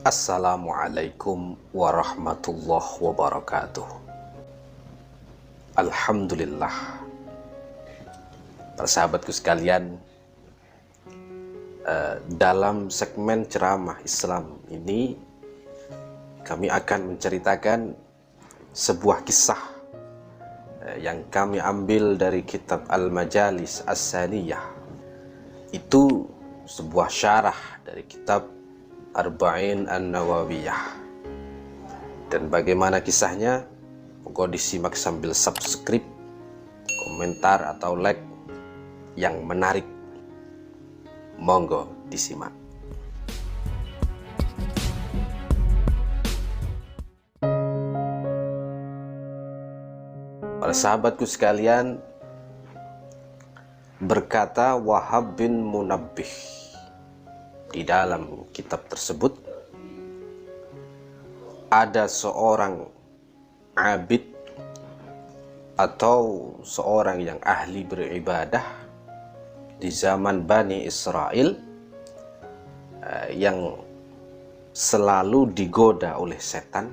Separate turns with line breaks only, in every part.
Assalamualaikum warahmatullahi wabarakatuh. Alhamdulillah. Para sahabatku sekalian, dalam segmen ceramah Islam ini kami akan menceritakan sebuah kisah yang kami ambil dari kitab Al-Majalis As-Saniyah. Itu sebuah syarah dari kitab Arba'in An-Nawawiyah. Dan bagaimana kisahnya? Monggo disimak sambil subscribe, komentar atau like yang menarik. Monggo disimak. Para sahabatku sekalian, berkata Wahab bin Munabbih di dalam kitab tersebut, ada seorang abid atau seorang yang ahli beribadah di zaman Bani Israel yang selalu digoda oleh setan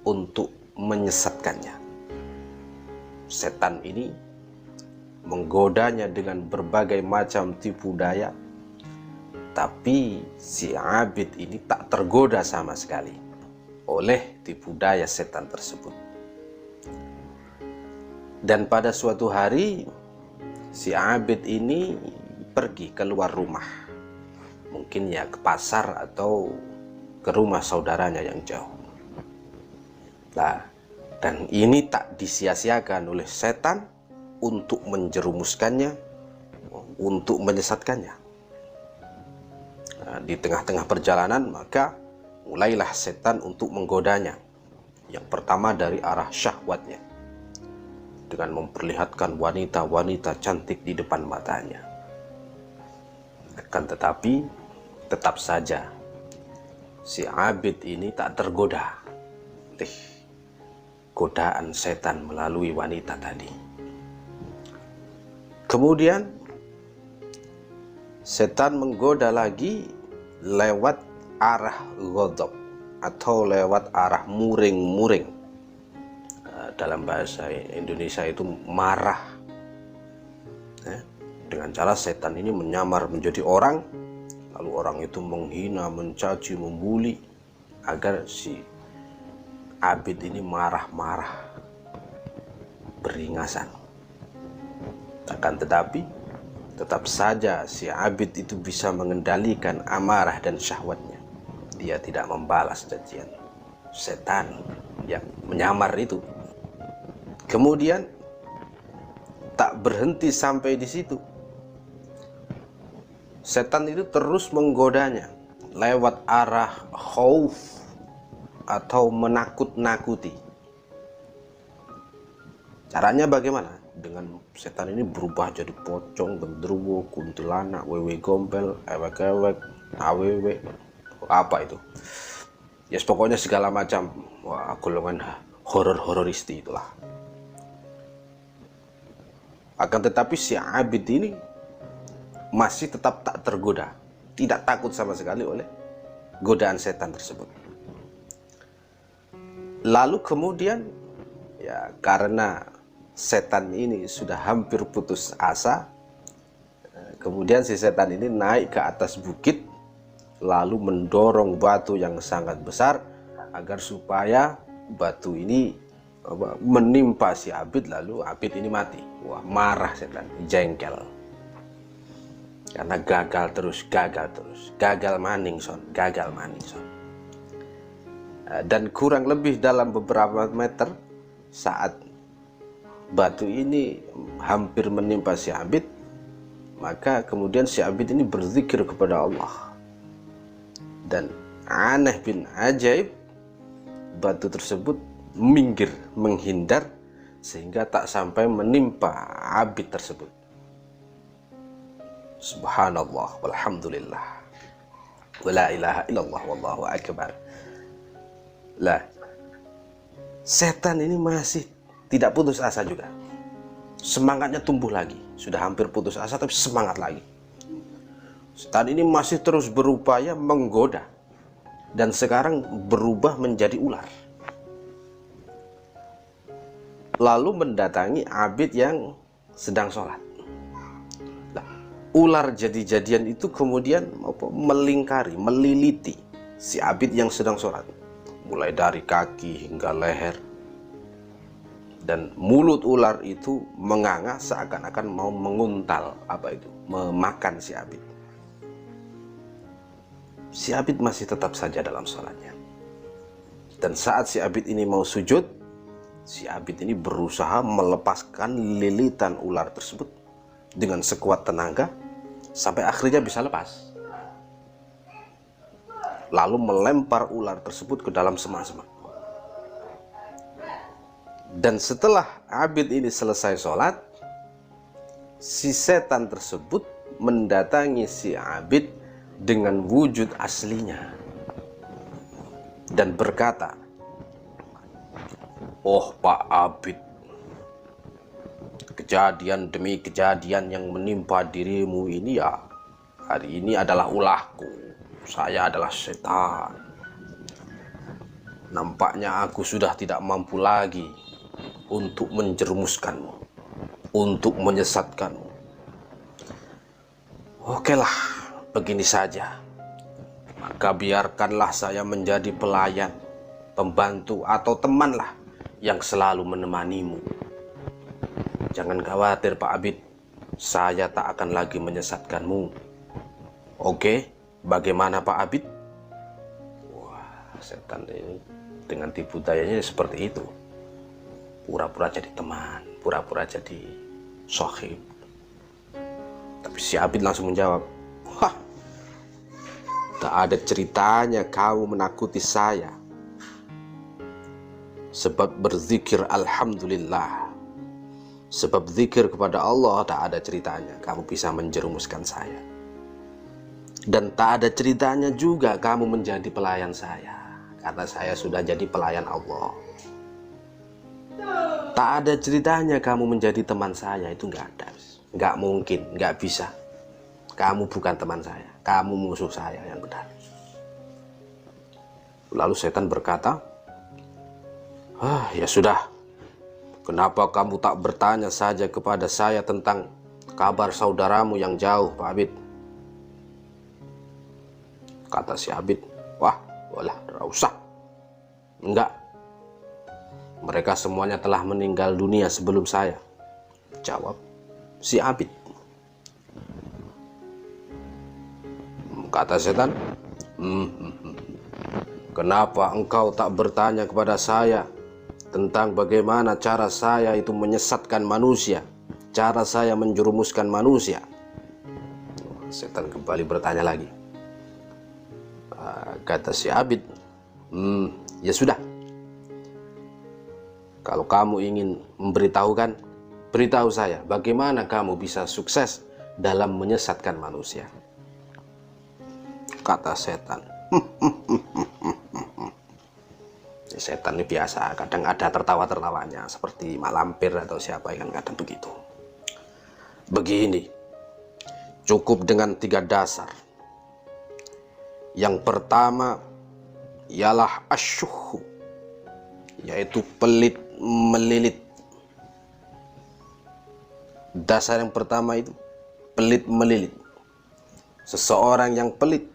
untuk menyesatkannya. Setan ini menggodanya dengan berbagai macam tipu daya, tapi si abid ini tak tergoda sama sekali oleh tipu daya setan tersebut. Dan pada suatu hari si abid ini pergi keluar rumah, mungkin ya ke pasar atau ke rumah saudaranya yang jauh. Nah, dan ini tak disia-siakan oleh setan untuk menjerumuskannya, untuk menyesatkannya. Nah, di tengah-tengah perjalanan maka mulailah setan untuk menggodanya. Yang pertama dari arah syahwatnya, dengan memperlihatkan wanita-wanita cantik di depan matanya. Akan tetapi tetap saja si abid ini tak tergoda oleh godaan setan melalui wanita tadi. Kemudian setan menggoda lagi lewat arah ghadab atau lewat arah muring-muring. Dalam bahasa Indonesia itu marah. Dengan cara setan ini menyamar menjadi orang, lalu orang itu menghina, mencaci, membuli agar si abid ini marah-marah, beringasan. Akan tetapi tetap saja si abid itu bisa mengendalikan amarah dan syahwatnya. Dia tidak membalas cacian setan yang menyamar itu. Kemudian tak berhenti sampai di situ. Setan itu terus menggodanya lewat arah khauf atau menakut-nakuti. Caranya bagaimana? Dengan setan ini berubah jadi pocong, gendruwo, kuntilanak, wewe gombel, ewek-ewek, awewe, apa itu? Yes, pokoknya segala macam golongan horor-hororisti itulah. Akan tetapi si abid ini masih tetap tak tergoda, tidak takut sama sekali oleh godaan setan tersebut. Lalu kemudian ya, karena setan ini sudah hampir putus asa, kemudian si setan ini naik ke atas bukit, lalu mendorong batu yang sangat besar agar supaya batu ini menimpa si abid, lalu abid ini mati. Wah, marah setan, jengkel karena gagal terus, gagal maning son. Dan kurang lebih dalam beberapa meter saat batu ini hampir menimpa si abid, maka kemudian si abid ini berzikir kepada Allah. Dan aneh bin ajaib, batu tersebut minggir, menghindar, sehingga tak sampai menimpa abid tersebut. Subhanallah, walhamdulillah, wala ilaha illallah, wallahu akbar. Lah, setan ini masih tidak putus asa juga. Semangatnya tumbuh lagi. Sudah hampir putus asa tapi semangat lagi. Setan ini masih terus berupaya menggoda dan sekarang berubah menjadi ular. Lalu mendatangi abid yang sedang sholat. Nah, ular jadi-jadian itu kemudian melingkari, meliliti si abid yang sedang sholat, mulai dari kaki hingga leher. Dan mulut ular itu menganga seakan-akan mau menguntal memakan si abid. Si abid masih tetap saja dalam sholatnya. Dan saat si abid ini mau sujud, si abid ini berusaha melepaskan lilitan ular tersebut dengan sekuat tenaga sampai akhirnya bisa lepas. Lalu melempar ular tersebut ke dalam semak-semak. Dan setelah abid ini selesai sholat, si setan tersebut mendatangi si abid dengan wujud aslinya dan berkata, "Oh Pak Abid, kejadian demi kejadian yang menimpa dirimu ini ya, hari ini adalah ulahku. Saya adalah setan. Nampaknya aku sudah tidak mampu lagi untuk menjerumuskanmu, untuk menyesatkanmu. Okelah, begini saja. Maka biarkanlah saya menjadi pelayan, pembantu atau temanlah yang selalu menemanimu. Jangan khawatir Pak Abid, saya tak akan lagi menyesatkanmu. Oke, bagaimana Pak Abid?" Wah, setan ini dengan tipu dayanya seperti itu. Pura-pura jadi teman, pura-pura jadi sohib. Tapi si abid langsung menjawab, "Wah, tak ada ceritanya kau menakuti saya. Sebab berzikir alhamdulillah, sebab zikir kepada Allah tak ada ceritanya kamu bisa menjerumuskan saya. Dan tak ada ceritanya juga kamu menjadi pelayan saya, karena saya sudah jadi pelayan Allah. Tak ada ceritanya kamu menjadi teman saya, itu nggak ada, nggak mungkin, nggak bisa. Kamu bukan teman saya, kamu musuh saya yang benar." Lalu setan berkata, "Ya sudah, kenapa kamu tak bertanya saja kepada saya tentang kabar saudaramu yang jauh, Pak Abid?" Kata si abid, "Wah, walah, tidak usah. Enggak. Mereka semuanya telah meninggal dunia sebelum saya," jawab si abid. Kata setan, "Kenapa engkau tak bertanya kepada saya tentang bagaimana cara saya itu menyesatkan manusia, cara saya menjerumuskan manusia?" Setan kembali bertanya lagi. Kata si abid, "Ya sudah. Kalau kamu ingin memberitahukan, beritahu saya bagaimana kamu bisa sukses dalam menyesatkan manusia." Kata setan, setan ini biasa, kadang ada tertawa-tertawanya seperti mak lampir atau siapa, kan kadang begitu. "Begini, cukup dengan 3 dasar. Yang pertama ialah asyuhu, yaitu pelit melilit. Dasar yang pertama itu pelit melilit. Seseorang yang pelit,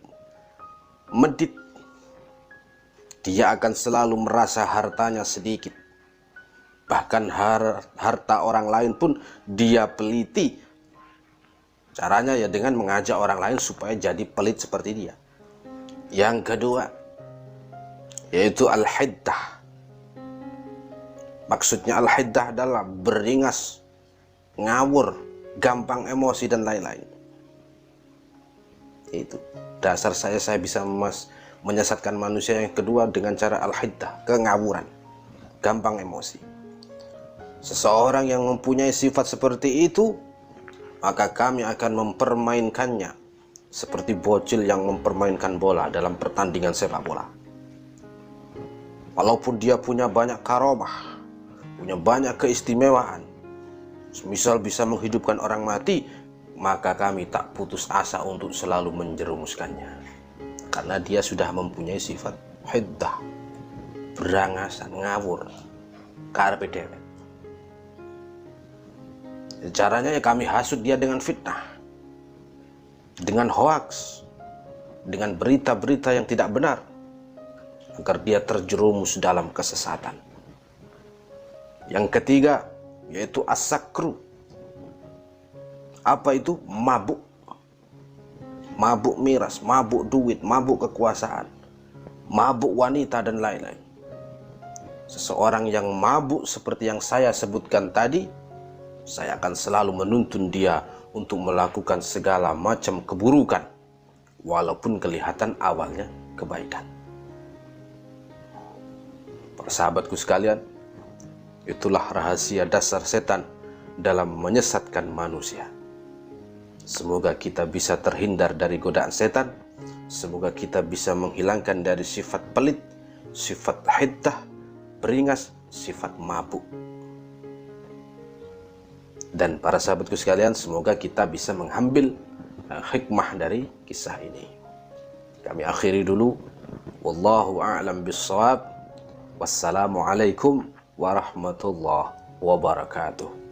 medit, dia akan selalu merasa hartanya sedikit. Bahkan harta orang lain pun dia peliti. Caranya ya dengan mengajak orang lain supaya jadi pelit seperti dia. Yang kedua yaitu al-hiddah. Maksudnya al-hiddah adalah beringas, ngawur, gampang emosi dan lain-lain. Itu dasar saya bisa menyesatkan manusia. Yang kedua dengan cara al-hiddah, kengawuran, gampang emosi. Seseorang yang mempunyai sifat seperti itu, maka kami akan mempermainkannya seperti bocil yang mempermainkan bola dalam pertandingan sepak bola. Walaupun dia punya banyak karomah, punya banyak keistimewaan, misal bisa menghidupkan orang mati, maka kami tak putus asa untuk selalu menjerumuskannya. karena dia sudah mempunyai sifat hiddah, berangasan, ngawur, karepe dewek. Caranya ya kami hasut dia dengan fitnah, dengan hoaks, dengan berita-berita yang tidak benar, agar dia terjerumus dalam kesesatan. Yang ketiga yaitu as-sakru. Apa itu? Mabuk. Mabuk miras, mabuk duit, mabuk kekuasaan, mabuk wanita dan lain-lain. Seseorang yang mabuk seperti yang saya sebutkan tadi, saya akan selalu menuntun dia untuk melakukan segala macam keburukan, walaupun kelihatan awalnya kebaikan. Para sahabatku sekalian, itulah rahasia dasar setan dalam menyesatkan manusia. Semoga kita bisa terhindar dari godaan setan. Semoga kita bisa menghilangkan dari sifat pelit, sifat hiddah, beringas, sifat mabuk. Dan para sahabatku sekalian, semoga kita bisa mengambil hikmah dari kisah ini. Kami akhiri dulu. Wallahu a'lam bissawab. Wassalamualaikum warahmatullahi wabarakatuh.